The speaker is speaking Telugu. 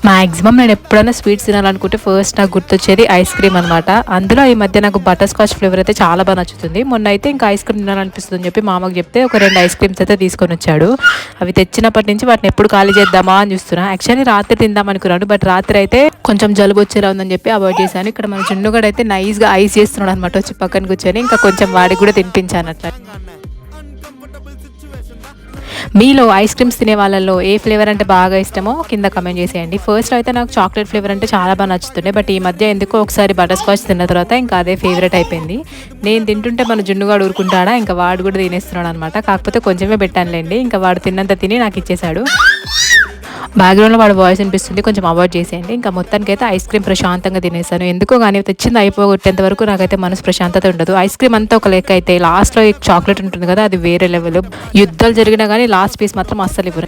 మాక్సిమం నేను ఎప్పుడైనా స్వీట్స్ తినాలనుకుంటే ఫస్ట్ నాకు గుర్తొచ్చేది ఐస్ క్రీమ్ అనమాట. అందులో ఈ మధ్య నాకు బటర్ స్కాచ్ ఫ్లేవర్ అయితే చాలా బాగా నచ్చుతుంది. మొన్న అయితే ఇంకా ఐస్ క్రీమ్ తినాలనిపిస్తుంది అని చెప్పి మామకు చెప్తే ఒక 2 ఐస్ క్రీమ్స్ అయితే తీసుకొని వచ్చాడు. అవి తెచ్చినప్పటి నుంచి వాటిని ఎప్పుడు ఖాళీ చేద్దామా అని చూస్తున్నా. యాక్చువల్లీ రాత్రి తిందాం అనుకున్నాను, బట్ రాత్రి అయితే కొంచెం జలుబు వచ్చేలా ఉందని చెప్పి అవాయిడ్ చేశాను. ఇక్కడ మన జున్నుగడ అయితే నైస్గా ఐస్ చేస్తున్నాడు అనమాట, వచ్చి పక్కన కూర్చొని. ఇంకా కొంచెం వాడికి కూడా తినిపించాను అట్లా. మీలో ఐస్ క్రీమ్స్ తినే వాళ్ళలో ఏ ఫ్లేవర్ అంటే బాగా ఇష్టమో కింద కమెంట్ చేసేయండి. ఫస్ట్లో అయితే నాకు చాక్లెట్ ఫ్లేవర్ అంటే చాలా బాగా నచ్చుతుండే, బట్ ఈ మధ్య ఎందుకో ఒకసారి బటర్ స్కాచ్ తిన్న తర్వాత ఇంకా అదే ఫేవరెట్ అయిపోయింది. నేను తింటుంటే మన జున్నుగాడు ఊరుకుంటాడా, ఇంకా వాడు కూడా తినేస్తున్నాడు అనమాట. కాకపోతే కొంచెమే పెట్టానులేండి, ఇంకా వాడు తిన్నంత తిని నాకు ఇచ్చేశాడు. బ్యాక్గ్రౌండ్లో వాడు వాయిస్ అనిపిస్తుంది, కొంచెం అవాయిడ్ చేసేయండి. ఇంకా మొత్తానికైతే ఐస్ క్రీమ్ ప్రశాంతంగా తినేసాను. ఎందుకో కానీ తెచ్చింది అయిపోగొట్టేంత వరకు నాకైతే మనసు ప్రశాంతత ఉండదు. ఐస్ క్రీమ్ అంతా ఒక లెక్క అయితే లాస్ట్లో చాక్లెట్ ఉంటుంది కదా, అది వేరే లెవెల్. యుద్ధాలు జరిగినా కానీ లాస్ట్ పీస్ మాత్రం అస్సలు ఇవ్వరు.